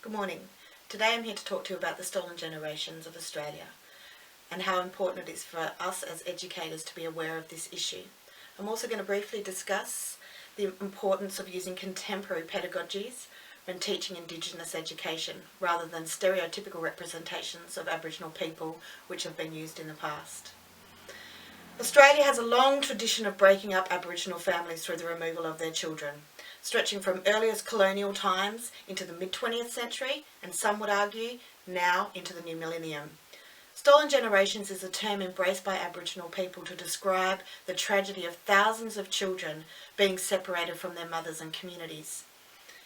Good morning. Today I'm here to talk to you about the stolen generations of Australia and how important it is for us as educators to be aware of this issue. I'm also going to briefly discuss the importance of using contemporary pedagogies when teaching Indigenous education rather than stereotypical representations of Aboriginal people which have been used in the past. Australia has a long tradition of breaking up Aboriginal families through the removal of their children, stretching from earliest colonial times into the mid-20th century, and some would argue now into the new millennium. Stolen generations is a term embraced by Aboriginal people to describe the tragedy of thousands of children being separated from their mothers and communities.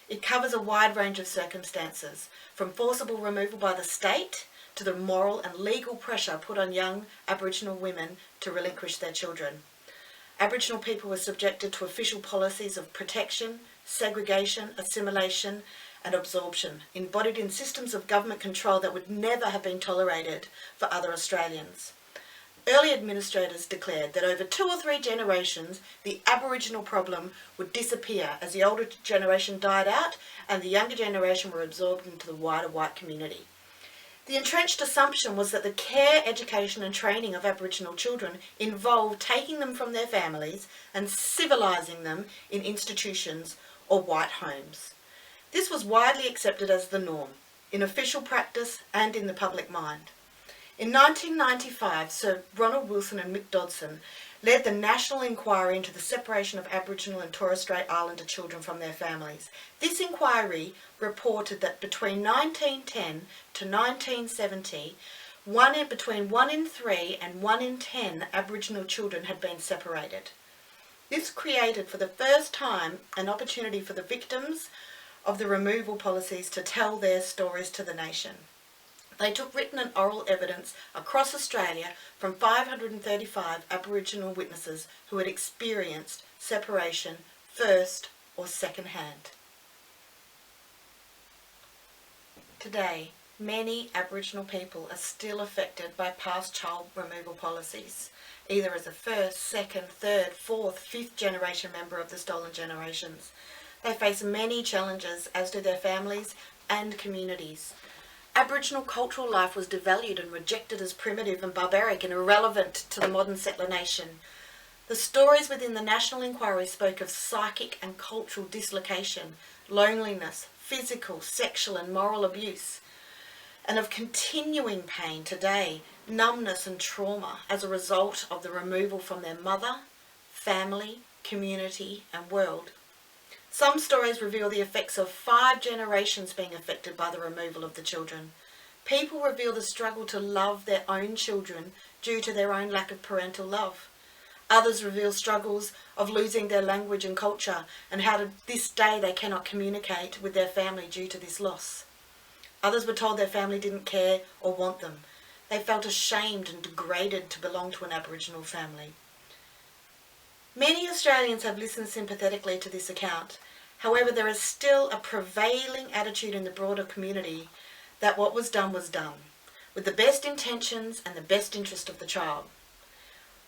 It covers a wide range of circumstances, from forcible removal by the state to the moral and legal pressure put on young Aboriginal women to relinquish their children. Aboriginal people were subjected to official policies of protection, segregation, assimilation and absorption, embodied in systems of government control that would never have been tolerated for other Australians. Early administrators declared that over 2 or 3 generations, the Aboriginal problem would disappear as the older generation died out and the younger generation were absorbed into the wider white community. The entrenched assumption was that the care, education and training of Aboriginal children involved taking them from their families and civilising them in institutions or white homes. This was widely accepted as the norm, in official practice and in the public mind. In 1995, Sir Ronald Wilson and Mick Dodson led the national inquiry into the separation of Aboriginal and Torres Strait Islander children from their families. This inquiry reported that between 1910 to 1970, between 1 in 3 and 1 in 10 Aboriginal children had been separated. This created for the first time an opportunity for the victims of the removal policies to tell their stories to the nation. They took written and oral evidence across Australia from 535 Aboriginal witnesses who had experienced separation first or second hand. Today, many Aboriginal people are still affected by past child removal policies, either as a first, second, third, fourth, fifth generation member of the stolen generations. They face many challenges, as do their families and communities. Aboriginal cultural life was devalued and rejected as primitive and barbaric and irrelevant to the modern settler nation. The stories within the National Inquiry spoke of psychic and cultural dislocation, loneliness, physical, sexual and moral abuse, and of continuing pain today, numbness and trauma as a result of the removal from their mother, family, community and world. Some stories reveal the effects of 5 generations being affected by the removal of the children. People reveal the struggle to love their own children due to their own lack of parental love. Others reveal struggles of losing their language and culture and how to this day they cannot communicate with their family due to this loss. Others were told their family didn't care or want them. They felt ashamed and degraded to belong to an Aboriginal family. Many Australians have listened sympathetically to this account. However, there is still a prevailing attitude in the broader community that what was done, with the best intentions and the best interest of the child.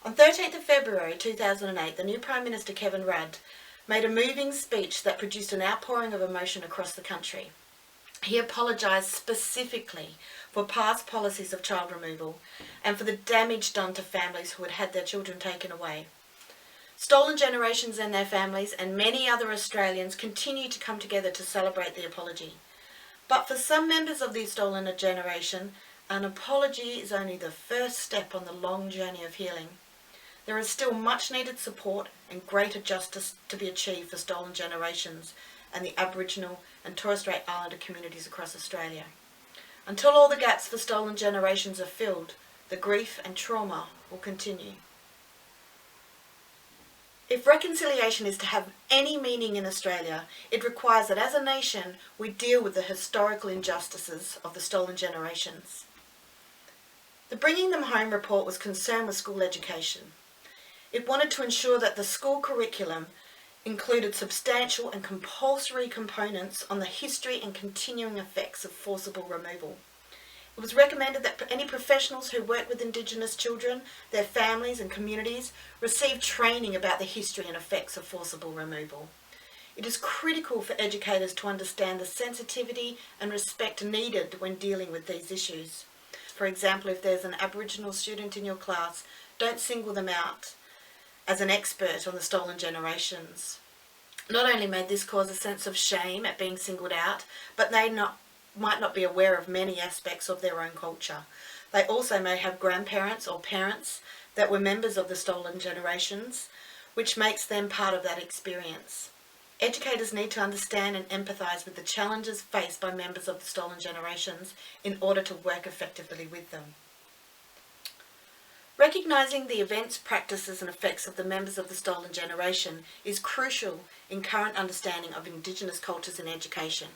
On 13th of February 2008, the new Prime Minister Kevin Rudd made a moving speech that produced an outpouring of emotion across the country. He apologised specifically for past policies of child removal and for the damage done to families who had had their children taken away. Stolen generations and their families and many other Australians continue to come together to celebrate the apology. But for some members of the stolen generation, an apology is only the first step on the long journey of healing. There is still much needed support and greater justice to be achieved for stolen generations and the Aboriginal and Torres Strait Islander communities across Australia. Until all the gaps for stolen generations are filled, the grief and trauma will continue. If reconciliation is to have any meaning in Australia, it requires that as a nation we deal with the historical injustices of the stolen generations. The Bringing Them Home report was concerned with school education. It wanted to ensure that the school curriculum included substantial and compulsory components on the history and continuing effects of forcible removal. It was recommended that any professionals who work with Indigenous children, their families and communities receive training about the history and effects of forcible removal. It is critical for educators to understand the sensitivity and respect needed when dealing with these issues. For example, if there's an Aboriginal student in your class, don't single them out as an expert on the stolen generations. Not only may this cause a sense of shame at being singled out, but they might not be aware of many aspects of their own culture. They also may have grandparents or parents that were members of the stolen generations, which makes them part of that experience. Educators need to understand and empathise with the challenges faced by members of the stolen generations in order to work effectively with them. Recognising the events, practices and effects of the members of the stolen generation is crucial in current understanding of Indigenous cultures in education.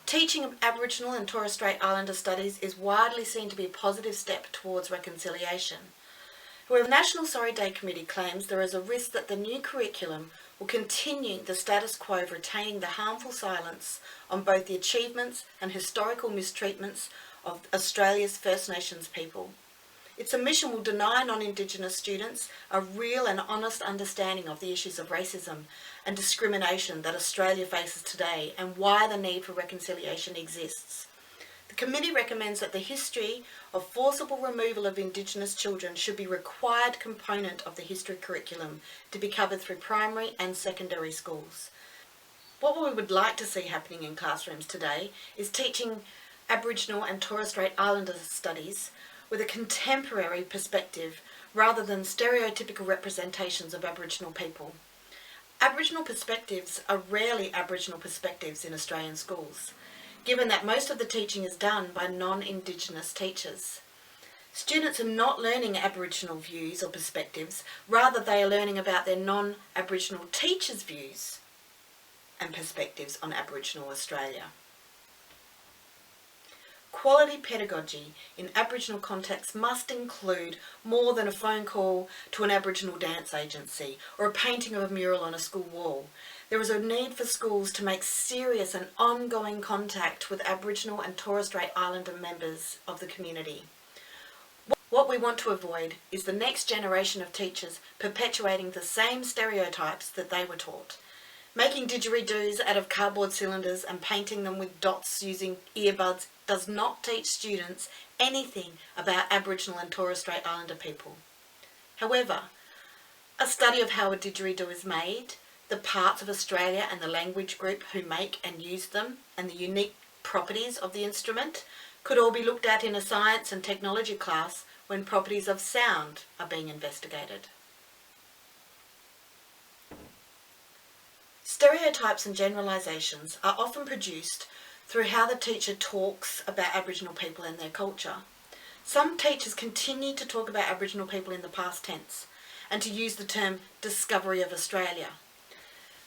Teaching Aboriginal and Torres Strait Islander studies is widely seen to be a positive step towards reconciliation. However, the National Sorry Day Committee claims there is a risk that the new curriculum will continue the status quo of retaining the harmful silence on both the achievements and historical mistreatments of Australia's First Nations people. Its omission will deny non-Indigenous students a real and honest understanding of the issues of racism and discrimination that Australia faces today and why the need for reconciliation exists. The committee recommends that the history of forcible removal of Indigenous children should be a required component of the history curriculum to be covered through primary and secondary schools. What we would like to see happening in classrooms today is teaching Aboriginal and Torres Strait Islander studies with a contemporary perspective rather than stereotypical representations of Aboriginal people. Aboriginal perspectives are rarely Aboriginal perspectives in Australian schools, given that most of the teaching is done by non-Indigenous teachers. Students are not learning Aboriginal views or perspectives, rather they are learning about their non-Aboriginal teachers' views and perspectives on Aboriginal Australia. Quality pedagogy in Aboriginal contexts must include more than a phone call to an Aboriginal dance agency or a painting of a mural on a school wall. There is a need for schools to make serious and ongoing contact with Aboriginal and Torres Strait Islander members of the community. What we want to avoid is the next generation of teachers perpetuating the same stereotypes that they were taught. Making didgeridoos out of cardboard cylinders and painting them with dots using earbuds does not teach students anything about Aboriginal and Torres Strait Islander people. However, a study of how a didgeridoo is made, the parts of Australia and the language group who make and use them, and the unique properties of the instrument could all be looked at in a science and technology class when properties of sound are being investigated. Stereotypes and generalisations are often produced through how the teacher talks about Aboriginal people and their culture. Some teachers continue to talk about Aboriginal people in the past tense and to use the term discovery of Australia.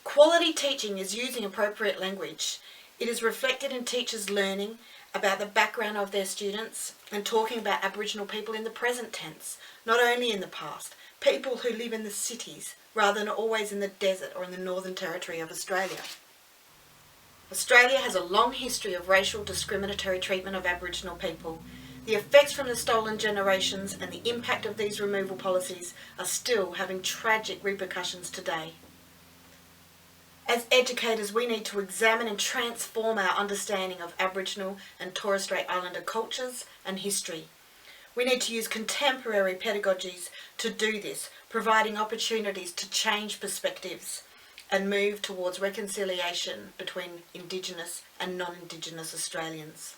Quality teaching is using appropriate language. It is reflected in teachers learning about the background of their students and talking about Aboriginal people in the present tense, not only in the past, people who live in the cities rather than always in the desert or in the Northern Territory of Australia. Australia has a long history of racial discriminatory treatment of Aboriginal people. The effects from the stolen generations and the impact of these removal policies are still having tragic repercussions today. As educators, we need to examine and transform our understanding of Aboriginal and Torres Strait Islander cultures and history. We need to use contemporary pedagogies to do this, providing opportunities to change perspectives and move towards reconciliation between Indigenous and non-Indigenous Australians.